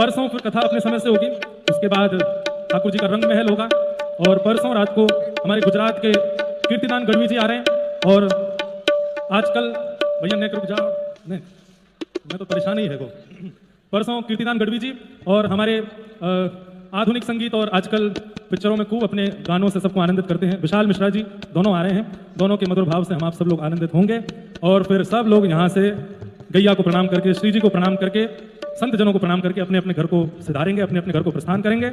परसों फिर कथा अपने समय से होगी, उसके बाद ठाकुर जी का रंग महल होगा। और परसों रात को हमारे गुजरात के कीर्तिदान गढ़वी जी आ रहे हैं। और आजकल भैया नेक रुक जाओ, नहीं मैं तो परेशान ही है वो। परसों कीर्तिदान गढ़वी जी और हमारे आधुनिक संगीत और आजकल पिक्चरों में खूब अपने गानों से सबको आनंदित करते हैं विशाल मिश्रा जी, दोनों आ रहे हैं। दोनों के मधुर भाव से हम आप सब लोग आनंदित होंगे। और फिर सब लोग यहाँ से गैया को प्रणाम करके, श्री जी को प्रणाम करके, संत जनों को प्रणाम करके अपने अपने घर को सिधारेंगे, अपने अपने घर को प्रस्थान करेंगे।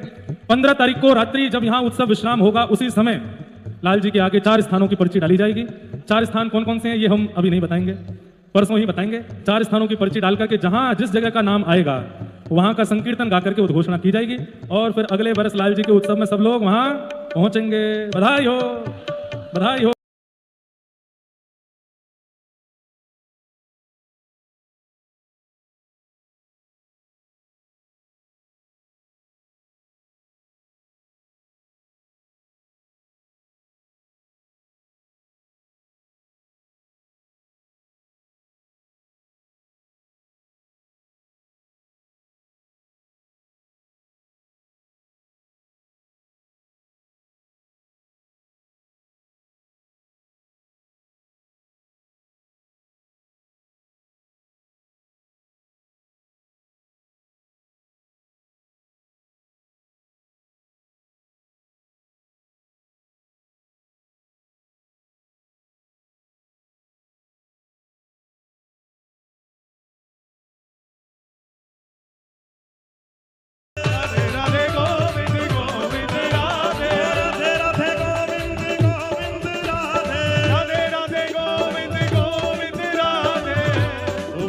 15 तारीख को रात्रि जब यहाँ उत्सव विश्राम होगा, उसी समय लाल जी के आगे 4 स्थानों की पर्ची डाली जाएगी। 4 स्थान कौन कौन से हैं ये हम अभी नहीं बताएंगे, परसों ही बताएंगे। 4 स्थानों की पर्ची डाल करके जहां जिस जगह का नाम आएगा वहां का संकीर्तन गा करके उद्घोषणा की जाएगी। और फिर अगले वर्ष लाल जी के उत्सव में सब लोग वहां पहुंचेंगे। बधाई हो, बधाई हो।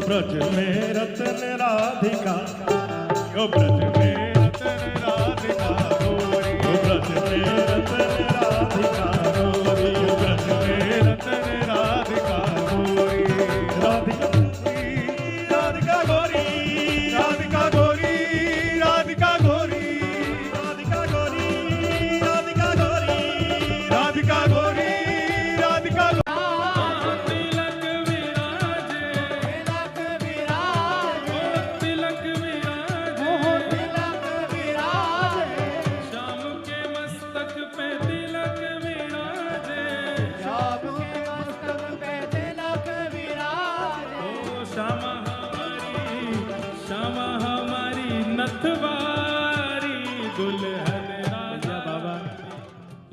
ब्रज में रतन राधिका, ओ ब्रज में रतन राधिका गोरी, ओ ब्रज में रतन राधिका गोरी, ओ ब्रज में रतन राधिका गोरी। राधिका राधिका गोरी, राधिका गोरी, राधिका गोरी, राधिका गोरी, राधिका गोरी, राधिका गोरी, राधिका गोरी।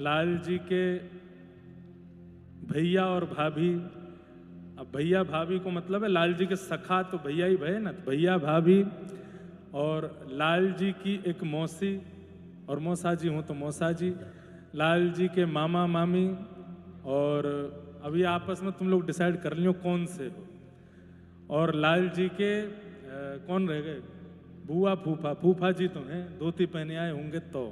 लाल जी के भैया और भाभी, अब भैया भाभी को मतलब है लाल जी के सखा तो भैया ही भय ना, तो भैया भाभी और लाल जी की एक मौसी और मौसा जी हूँ तो मौसा जी, लाल जी के मामा मामी। और अभी आपस में तुम लोग डिसाइड कर लियो कौन से हो। और लाल जी के कौन रह गए, बुआ फूफा, फूफा जी तो हैं, धोती पहने आए होंगे तो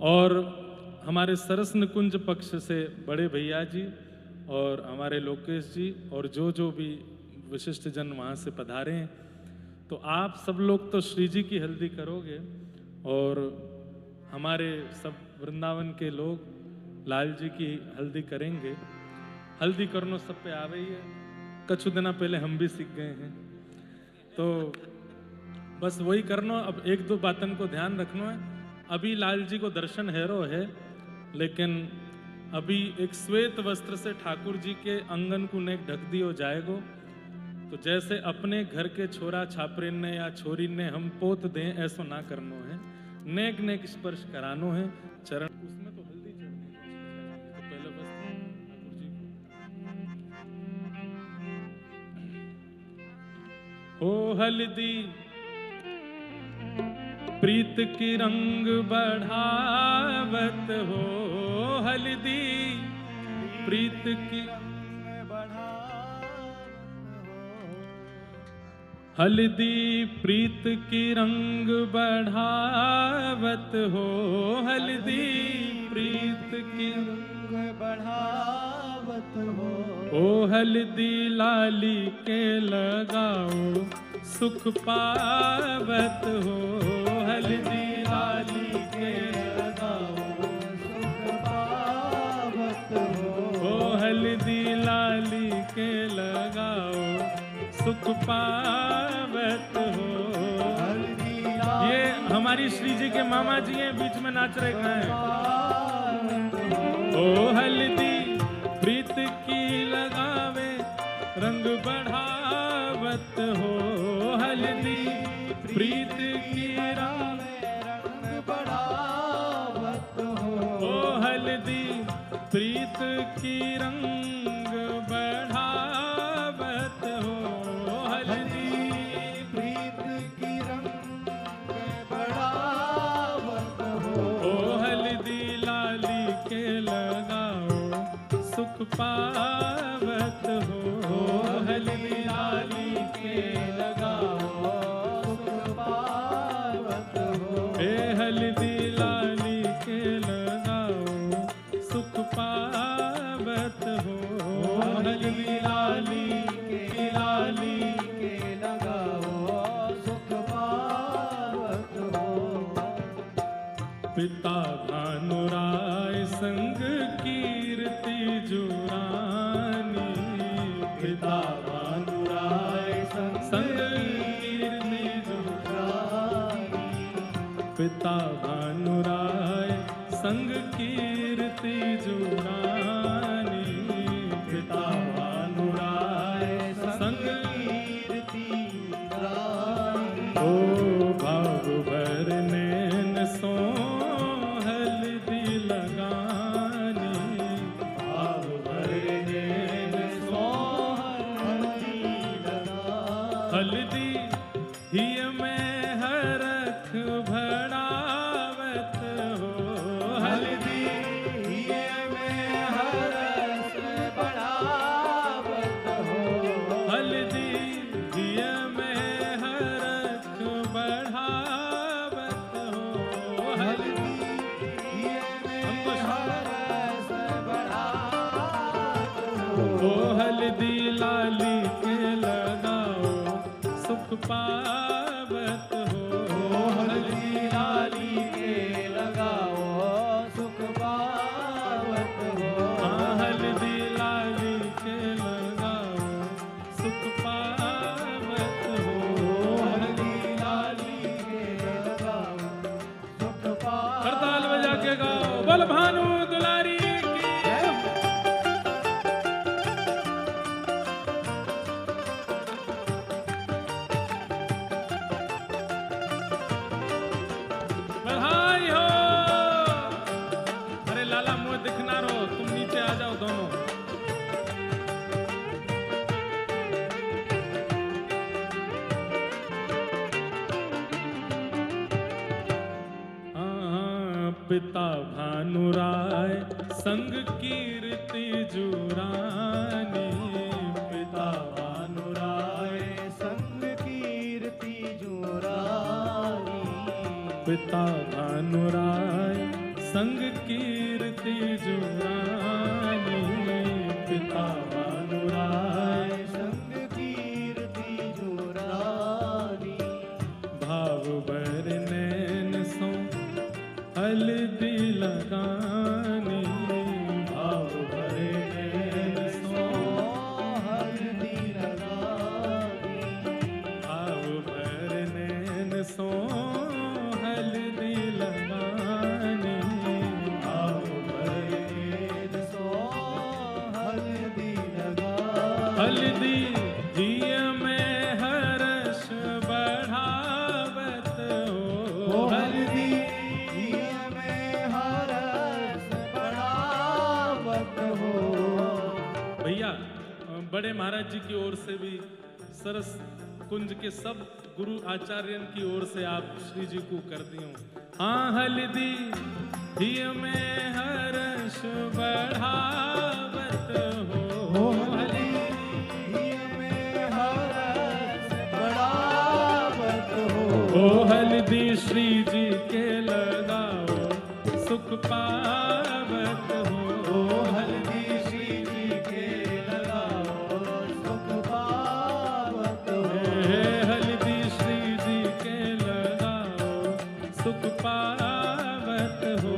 और हमारे सरस निकुंज पक्ष से बड़े भैया जी और हमारे लोकेश जी और जो भी विशिष्ट जन वहाँ से पधारे हैं। तो आप सब लोग तो श्री जी की हल्दी करोगे और हमारे सब वृंदावन के लोग लाल जी की हल्दी करेंगे। हल्दी करनो सब पे आ रही है, कुछ दिन पहले हम भी सीख गए हैं, तो बस वही करनो। अब 1-2 बातन को ध्यान रखना है। अभी लाल जी को दर्शन हैरो है, लेकिन अभी एक श्वेत वस्त्र से ठाकुर जी के अंगन को नेक ढक दियो जाएगो। तो जैसे अपने घर के छोरा छापरे ने या छोरी ने हम पोत दें, ऐसो ना करनो है, नेक नेक स्पर्श करानो है चरण। उसमें तो हल्दी चढ़ दी, तो पहले बस ठाकुर जी को हो हल्दी प्रीत की रंग बढ़ावत हो, हल्दी प्रीत की हल्दी प्रीत की रंग बढ़ावत हो, हल्दी प्रीत की रंग बढ़ावत हो। ओ हल्दी लाली के लगाओ सुख पावत हो, हल्दी लाली के लगाओ सुख पावत हो। ओ हल्दी लाली के लगाओ सुख पावत हो। हल्दी लाली ये हमारी श्री जी के मामा जी हैं, बीच में नाच रहे हैं। ओ हल्दी प्रीत की लगावे रंग बढ़ावत हो। हल्दी प्रीत की रंग बढ़ावत हो। ओ हल्दी प्रीत की रंग बढ़ावत हो। हल्दी प्रीत की रंग बढ़ावत हो। ओ हल्दी लाली के लगाओ सुख पावत हो। हल्दी लाली के लगाओ सुख पावत हो। ए हल्दी लाली के लगाओ सुख पावत हो। हल्दी लाली के लाली के लगाओ सुख पावत हो। पिता भानुराय संग कीर्ति जुरानी। पिता भानुराय संग कीर्ति जुरानी। पिता भानुराय संग कीर्ति जुरानी। पिता भानुराय संग कीर्ति जुरानी। ओ भाव भर नैन सो हल्दी लगानी। भाव भर नैन सो हल्दी लगानी। हल्दी हिय में हरख भड़ावत हो। हल्दी हिय में हरस बढ़ावत हो। हल्दी हिय में हरख बढ़ावत हो। हल्दी हिय में हरस बढ़ावत हो। ओ हल्दी लाली के लगाओ सुख पावत हो। हल्दी लाली के लगाओ सुख पावत हो। हाँ, हल्दी लाली के लगाओ सुख पावत हो। हल्दी लाली के लगाओ सुख पावत। हड़ताल बजा के गाओ बल भानु दुलारी की। बधाई हो। अरे लाला मुंह दिखना रहो, तुम नीचे आ जाओ दोनों। पिता भानुराय संग कीर्ति जुरानी। पिता भानुराय संग कीर्ति जुरानी। पिता भानुराय संग कीर्ति जुरानी। पिता भानुराय संग कीर्ति जुरानी। भाव भर नैन सो हल्दी लगानी। भाव भर नैन सो हल्दी लगानी। भाव भर नैन सो हल्दी लगानी। भाव भर नैन सो हल्दी लगानी। हल्दी हिय में हर्ष बढ़ावत हो। हल्दी हिय में हरस बढ़ावत हो। भैया बड़े महाराज जी की ओर से भी सरस कुंज के सब गुरु आचार्यन की ओर से आप श्री जी को कर दियो। हाँ, हल्दी हिय में हर्ष बढ़ावत हो। हल्दी हिय में हरस बढ़ावत हो। ओ हल्दी श्री जी के लगाओ सुख पावत हो। हल्दी श्री जी के लगाओ सुख पावत हो। हे हल्दी श्री जी के लगाओ सुख पावत हो।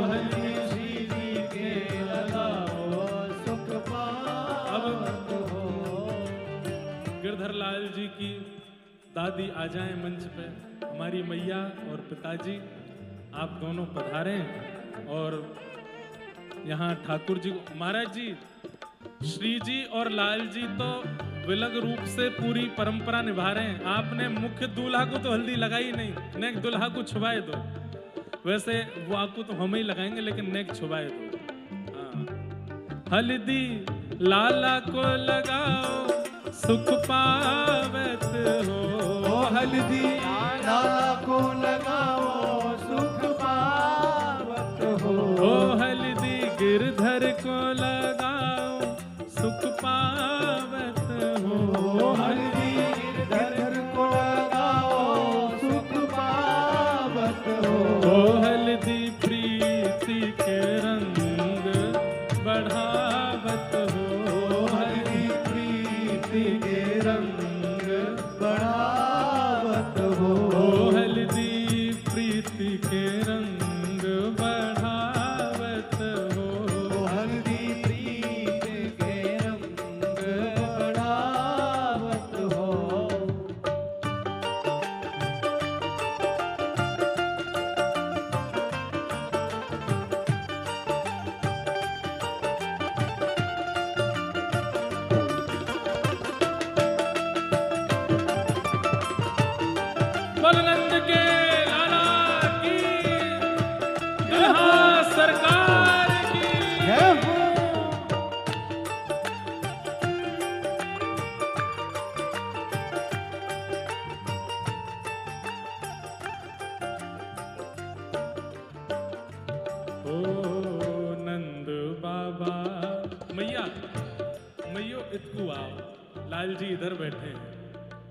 हल्दी श्री जी के लगाओ सुख पावत हो। गिरधर लाल जी की दादी आ जाएं मंच पे, हमारी मैया और पिताजी आप दोनों पधारें। और यहाँ ठाकुर जी, महाराज जी, श्री जी और लाल जी तो विलग रूप से पूरी परंपरा निभा रहे हैं। आपने मुख्य दूल्हा को तो हल्दी लगाई नहीं, नेक दुल्हा को छुबाए दो। वैसे वो आपको तो हम ही लगाएंगे, लेकिन नेक छुबाए दो। हाँ। हल्दी लाला को लगाओ सुख पावत हो। ओ हल्दी लाला को लगाओ सुख पावत हो। ओ हल्दी गिरधर को लगाओ सुख पावत हो। ओ हल्दी गिरधर को लगाओ सुख पावत हो। ओ हल्दी प्रीति के रंग बढ़ावत हो। हल्दी प्रीति के रंग बढ़ावत हो। ओ हल्दी प्रीति के रंग बढ़ावत हो। हल्दी प्रीति के रंग बढ़ावत हो। बलनंद के लाला की, दुल्हा सरकार की। जय हो। ओ नंद बाबा, मैया मैयो इतकू आओ। लाल जी इधर बैठे हैं।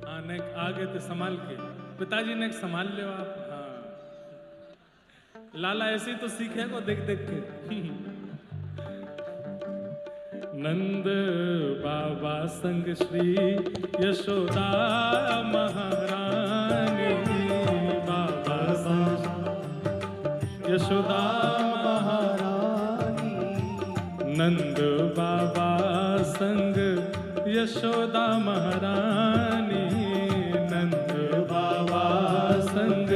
हाँ, नेक आगे तो संभाल के, पिताजी ने संभाल लो आप। हाँ, लाला ऐसे तो सीखेगा देख देख के। नंद बाबा संग श्री यशोदा महारानी। बाबा संग यशोदा महारानी। नंद बाबा संग यशोदा महारानी। नंद बाबा संग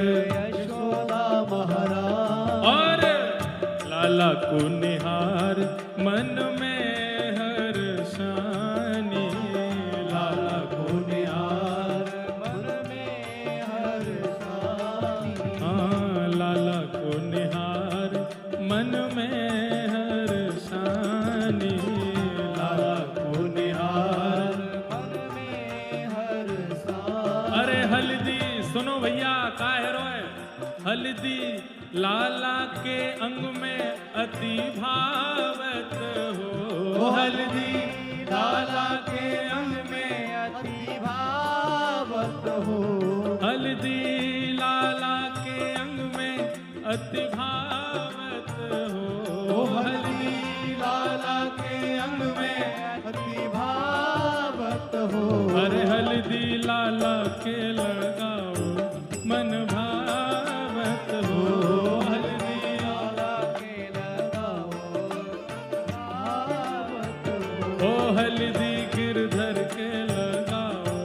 यशोदा महारानी। और लाला को निहार मन में हर्षानी। लाला को निहार, मन में हर्षानी। हाँ, लाला को निहार मन में हर्षानी। लाला को निहार। मन में हर्षानी। अरे हल्दी सुनो भैया, का है रोए? हल्दी लाला के अंग में अति भावत हो। ओ हल्दी लाला के अंग में अति भावत हो। हल्दी लाला के अंग में अति भावत हो। ओ हल्दी लाला के अंग में अति भावत हो। अरे हल्दी लाला के लगाओ मन भावत हो। हल्दी लाला के लगाओ भावत हो। ओ हल्दी गिरधर के लगाओ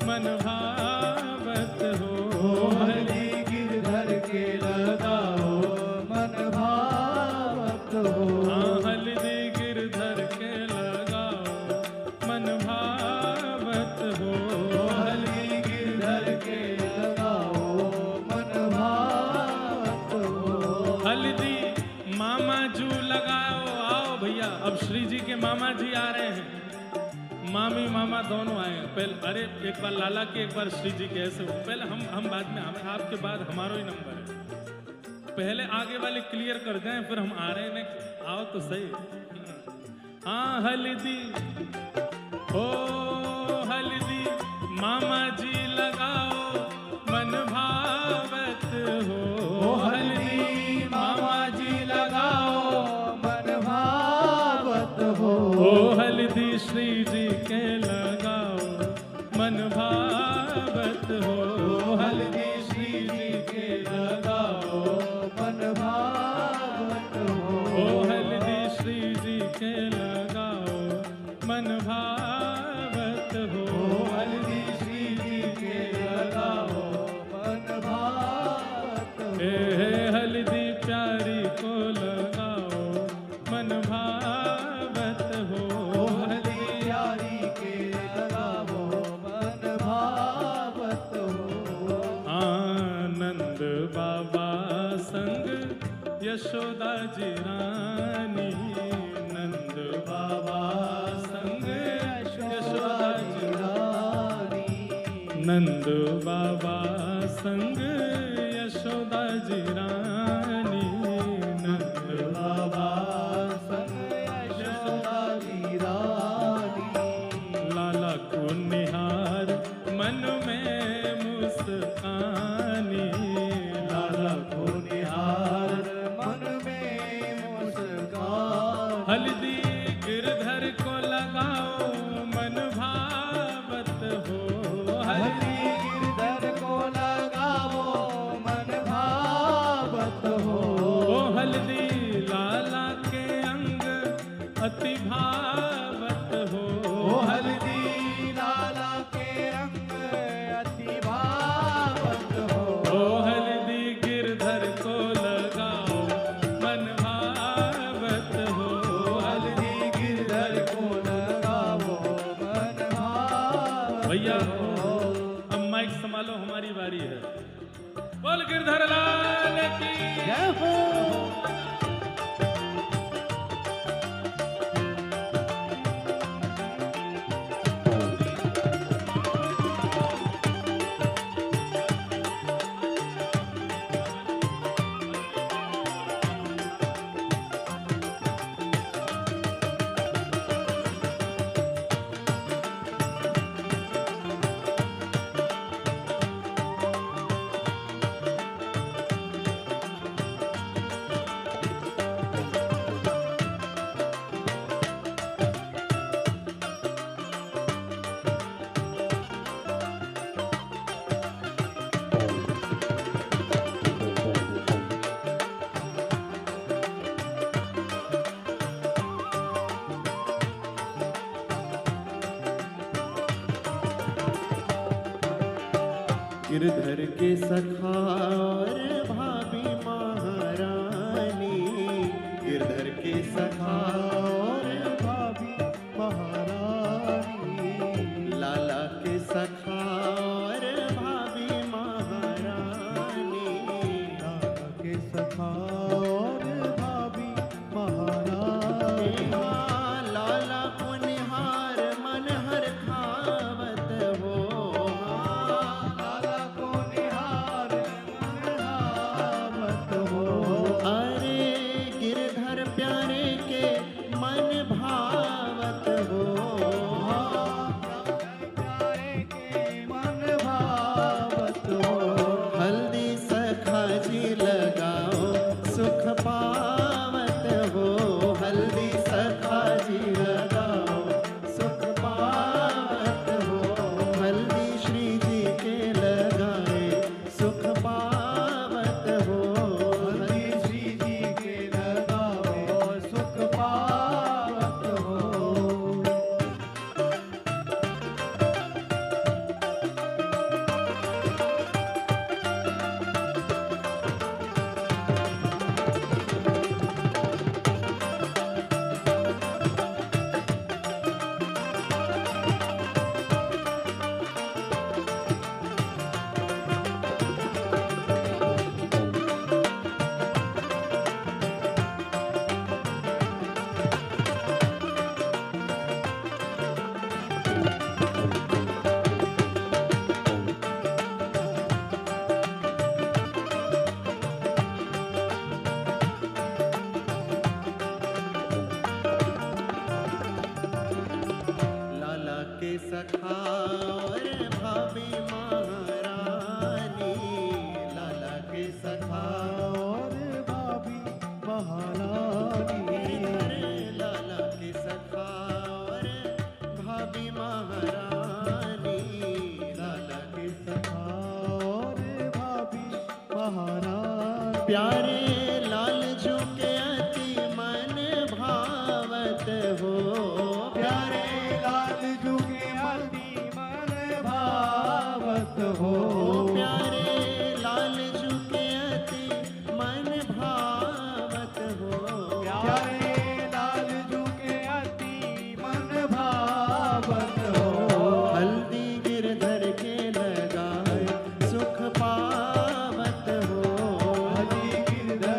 मन भावत हो। ओ हल्दी गिरधर के लगाओ मन भावत हो। हाँ, हल्दी गिरधर के लगाओ मन भावत हो। ओ हल्दी गिरधर के लगाओ मन भावत हो। हल्दी मामा जू लगाओ। आओ भैया, अब श्री जी के मामा जी आ रहे हैं। मामी मामा दोनों आए हैं। पहले अरे एक बार लाला के, एक बार श्री जी के, ऐसे हो। पहले हम बाद में, हमें आपके बाद हमारा ही नंबर है। पहले आगे वाले क्लियर कर दें, फिर हम आ रहे हैं। आओ तो सही। हाँ, हल्दी ओ हल्दी मामा जी लगाओ मन भावत हो। ओ हल्दी मामा जी लगाओ मन भावत हो। ओ हल्दी श्री जी के लगाओ मन भावत हो। ओ हल्दी श्री जी के लगाओ मन भावत हो। ओ हल्दी श्री जी के लगाओ मन भावत हो। ओ हल्दी यशोदा जी रानी, नंद बाबा संग यशोदा जी रानी, नंद बाबा संग यशोदा जी रानी, नंद बाबा संग यशोदा जी रानी। लाला को निहार मन में मुस्कानी, लाला को निहार मन में मुस्कान, हल्दी गिरधर को लगाओ मन भावत हो, हल्दी गिरधर को लगाओ मन भावत हो। ओ हल्दी लाला के अंग अति भावत हो, ओ हल्दी लाला के अंग अति भावत हो। ओ हल्दी गिरधर को लगाओ मन भावत हो, हल्दी गिरधर को लगाओ मन भावत भैया हो। अब माइक संभालो, हमारी बारी है। बोल गिरधर लाल की जय हो। गिरधर के सखा और भाभी महारानी, गिरधर के सखा और भाभी महारानी, लाला के सखा और भाभी महारानी, लाला के सखा और भाभी महारानी। हाँ, लाला को निहार मन हर खावत हो, लाला को निहार मन भावत हो। अरे गिरधर प्यारे के मन भावत हो, प्यारे के मन भावत हो। हल्दी सखा जी लगाओ सुख पावत हो, हल्दी सखा जी लगाओ सुख पावत हो, हल्दी श्री जी के लगाए सुख पावत हो, हल्दी श्री जी के लगाओ सुख पावत हो। लाला के सखा और भाभी महारानी, लाला के सखा और भाभी महारानी, लाला के सखा और भाभी महारानी, लाला के सखा और भाभी महारानी। प्यारे लाल जू के अति मन भावत हो, प्यारे लाल जू के अति मन भावत हो। प्यारे लाल जू के अति मन भावत हो, प्यारे लाल जू के अति मन भावत हो। हल्दी गिरधर के लगाए सुख पावत हो, हल्दी गिरधर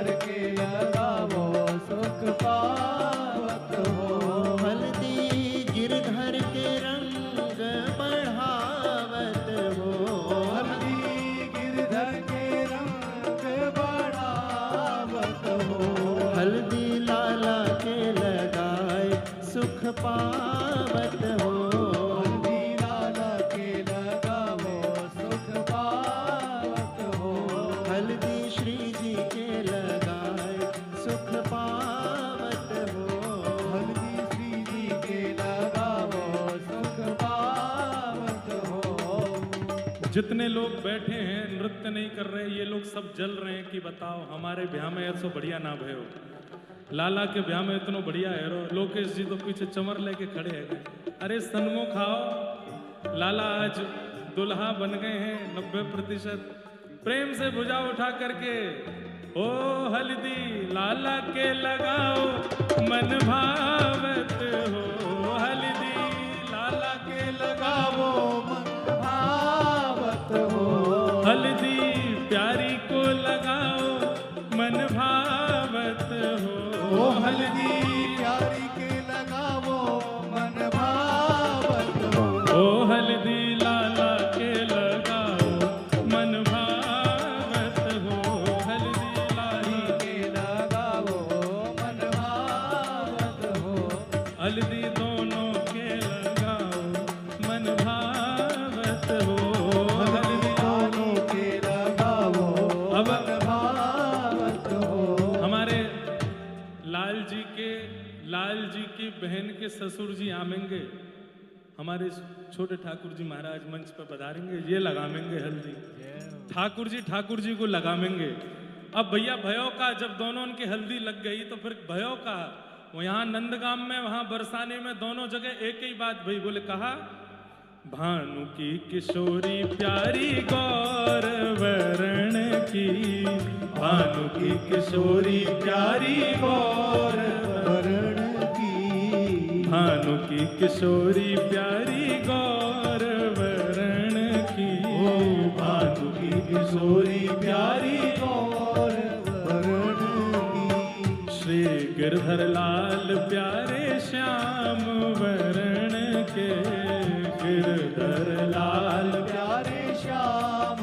पावत हो। हल्दी लाला के लगाओ सुख पावत हो। हल्दी श्री जी के लगाए सुख पावत हो। हल्दी श्री जी के लगाओ सुख पावत हो। जितने लोग बैठे हैं नृत्य नहीं कर रहे, ये लोग सब जल रहे हैं कि बताओ हमारे ब्याह में ऐसो बढ़िया ना भयो। लाला के ब्याह में इतनो बढ़िया है। लोकेश जी तो पीछे चमर लेके खड़े हैं। अरे सन्मुख खाओ, लाला आज दुल्हा बन गए हैं 90%। प्रेम से भुजा उठा करके ओ हल्दी लाला के लगाओ मन भावत हो। हल्दी लाला के लगाओ मन भावत हो। हल्दी प्यारी को लगाओ मन भावत हो। ओ हल्दी प्यारी के लगाओ मन भावत हो। ओ हल्दी लाला के लगाओ मन भावत हो। हल्दी लाला के लगाओ मन भावत हो। हल्दी दोनों के लगाओ मन भावत हो। हल्दी दोनों के लगाओ अब मन भावत हो। हमारे लाल जी की बहन के ससुर जी आमेंगे। हमारे छोटे ठाकुर जी महाराज मंच पर पधारेंगे, ये लगामेंगे हल्दी। ठाकुर जी को लगामेंगे। अब भैया भयो का जब दोनों उनकी हल्दी लग गई तो फिर भयो का वो यहाँ नंदगाम में वहां बरसाने में दोनों जगह एक ही बात भाई बोले कहा, भानु की किशोरी प्यारी गौर वरण की। भानु की किशोरी प्यारी गौर वरण की। भानु की किशोरी प्यारी गौर वरण की। भानु की किशोरी प्यारी गौर वरण की। श्री गिरधर लाल प्यारे श्याम वरण के। गिरधर लाल प्यारे श्याम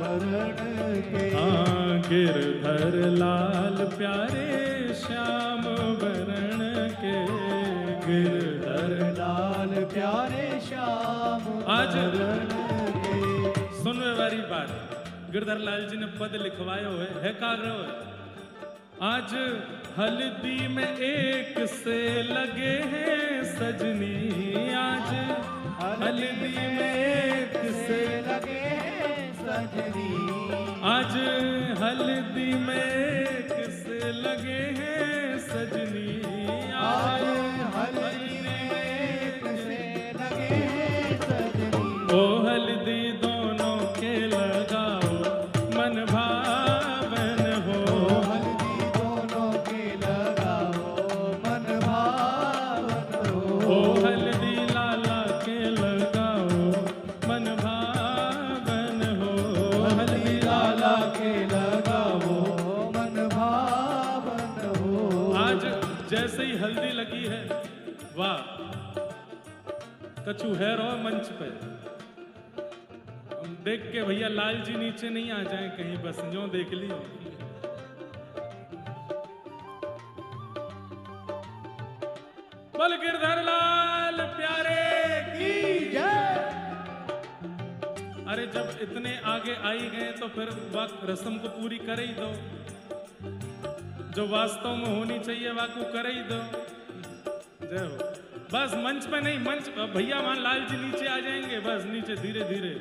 वरण के। हाँ गिरधर लाल प्यारे श्याम वरण के। गिरधर लाल प्यारे श्याम आज वरण के। सुनने वाली बात, गिरधर लाल जी ने पद लिखवायो है काग्रह। आज हल्दी में एक से लगे हैं सजनी। आज हल्दी में एक से लगे सजनी। आज हल्दी में एक से लगे हैं सजनी। आज हल्दी में एक से लगे सजनी। ओ हल्दी दोनों के लगाओ मन भावन हो। हल्दी दोनों के लगाओ मन भावन हो। ओ हल्दी लाला के लगाओ मन भावन हो। हल्दी लाला के लगाओ मन भावन हो। आज जैसे ही हल्दी लगी है, वाह कछु है रो मंच पे। देख के भैया लाल जी नीचे नहीं आ जाए कहीं, बस जो देख लियो। बोल गिरधर लाल प्यारे की जय। अरे जब इतने आगे आई गए तो फिर वक्त रस्म को पूरी कर ही दो। जो वास्तव में होनी चाहिए वाकू कर ही दो। जय हो। बस मंच पे नहीं, मंच भैया वहां लाल जी नीचे आ जाएंगे, बस नीचे धीरे धीरे।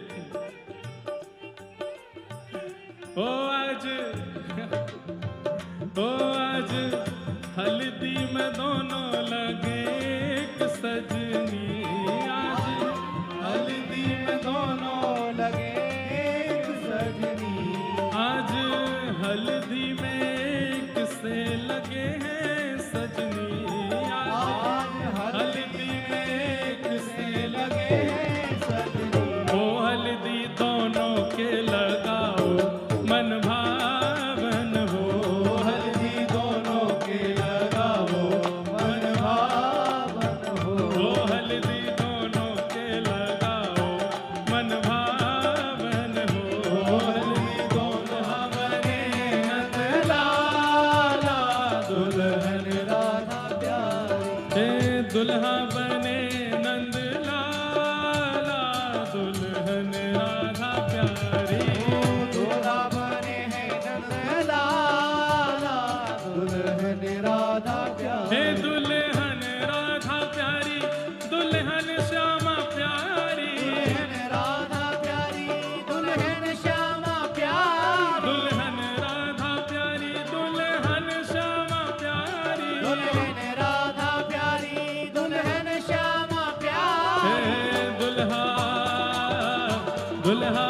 ओ आज हल्दी में दोनों लगे एक सजनी। आज हल्दी में दोनों लगे एक सजनी। आज हल्दी में एक से लगे हैं सजनी। आज हल्दी में एक से लगे सजनी। ओ हल्दी दोनों के लगाओ मन भावन हो। हल्दी दोनों के लगाओ मन भावन दुल्हा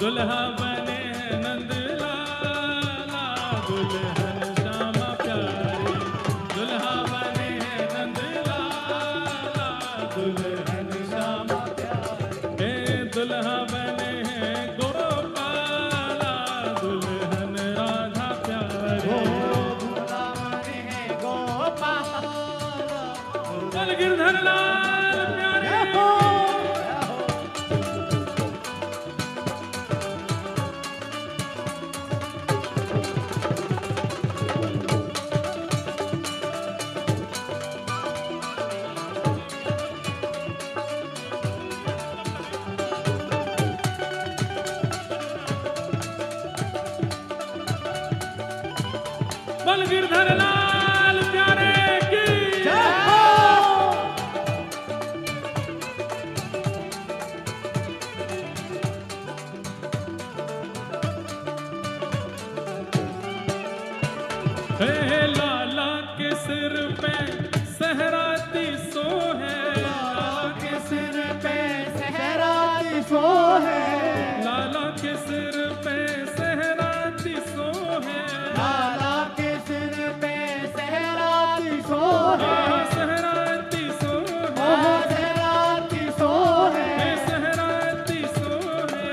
दुल्हा बने हैं नंद लाला, दुल्हन श्यामा प्यारी, दुल्हा बने हैं नंद लाला, दुल्हन श्यामा प्यारी, दुल्हा बने हैं गोपाला, दुल्हन राधा प्यारी, दुल्हा बने हैं गोपाला, बोल गिरधर लाल प्यारे। बोल गिरधर लाल प्यारे की जय हो। हे लाला के सिर पे सहराती सो है, लाला के सिर पे सहराती सो है, लाला के सिर पे सहराती सो है, लाला के सिर पे सहराती सो है, सहराती सो हाँ है, सहराती सो है, सहराती सो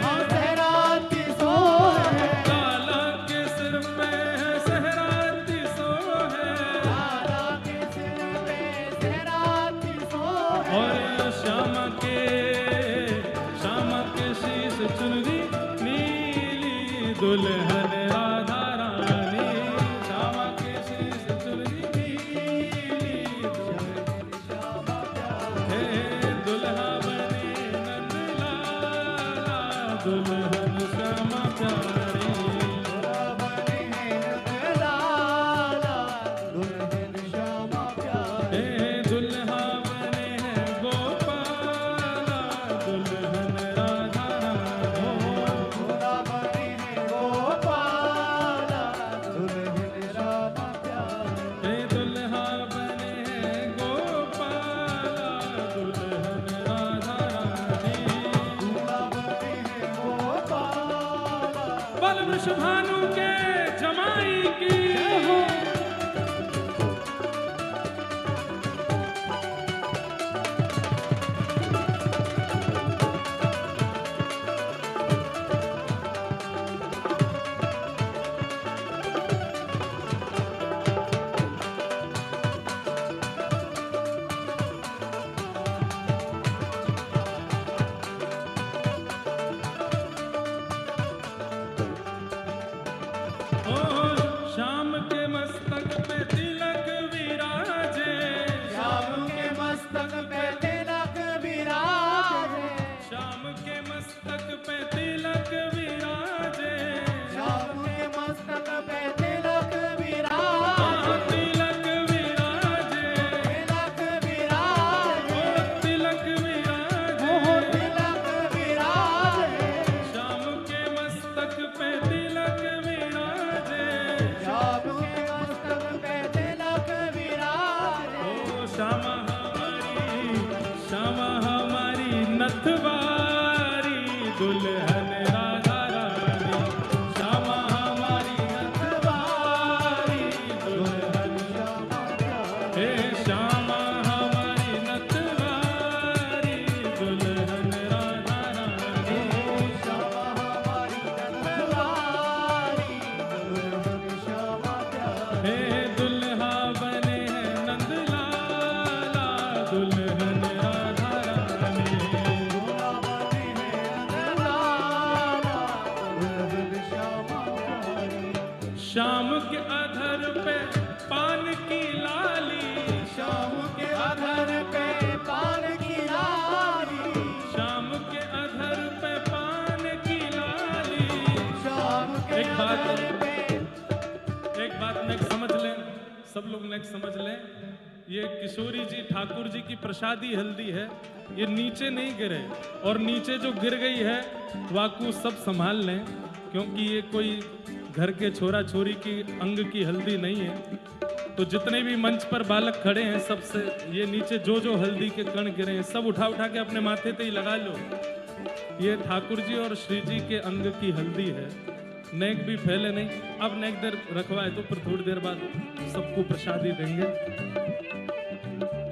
हाँ है, सहराती सो है, लाला के सिर पे सहराती सो है, लाला के सिर पे सहराती सो है, और श्यामा के शीश चुनरी नीली, दुल्हन राधा रानी, श्यामा के शीश चुनरी नीली, दुल्हन श्यामा प्यारी, हे दुल्हा बने नंद लाला, दुल्हन श्यामा प्यारी, दुल्हा बने हैं लाला, दुल्हन श्यामा प्यारी, हे दुल्हा बने हैं गोपाला, दुल्हन राधा रानी, दुल्हा बने हैं गोपाला, दुल्हन श्यामा प्यारी, हे दुल्हा बने हैं गोपाला, दुल्हन राधा रानी, दुल्हा बने हैं गोपाला, बल वृषभानु के जमाई की ओ शाम के मस्तक पे तिलक विराजे, श्याम के मस्तक पे तिलक विराजे, शाम के मस्तक पे तिलक विराजे, श्याम के मस्तक पे तिलक हाँ, विराजे, तिलक विराजे, तिलक विराजे, ओ तिलक ओहो विराजे, तिलक विराजे, शाम के मस्तक पे तिलक विराजे, श्याम के मस्तक पे तिलक विराजे, ओ श्यामा हमारी नथवारी, दुल्हन राधा रानी, श्यामा हमारी नथवारी, दुल्हन, श्यामा प्यारी, हे श्यामा हमारी नथवारी, दुल्हन राधा रानी, श्यामा हमारी नंदलारी, दुल्हन श्यामा प्यारी, हे दुल्हा बने हैं नंद लाला, दुल्हन राधा रानी, दुल्हा बने हैं नंदलाला, दुल्हन श्यामा प्यारी, शाम के अधर पे पान की लाली, श्याम के अधर पे पान की लाली, शाम के अधर पे पान की लाली, श्याम के एक बात- अधर पे एक बात नेक्स्ट समझ लें, सब लोग नेक्स्ट समझ लें, ये किशोरी जी ठाकुर जी की प्रसादी हल्दी है, ये नीचे नहीं गिरे, और नीचे जो गिर गई है वाकू सब संभाल लें, क्योंकि ये कोई घर के छोरा छोरी की अंग की हल्दी नहीं है। तो जितने भी मंच पर बालक खड़े हैं सबसे ये नीचे जो जो हल्दी के कण गिरे हैं सब उठा उठा के अपने माथे पे ही लगा लो। ये ठाकुर जी और श्री जी के अंग की हल्दी है, नेक भी फैले नहीं। अब नेक देर रखवाए तो फिर थोड़ी देर बाद सबको प्रसादी देंगे।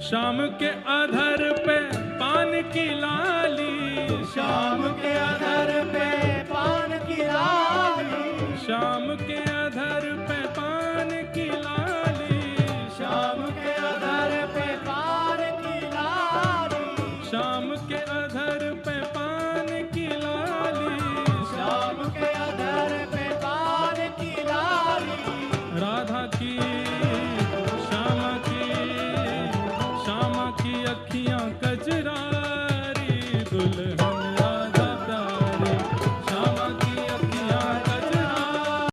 शाम के अधर पे पान की लाली, शाम के अधर पे पान की लाली, शाम के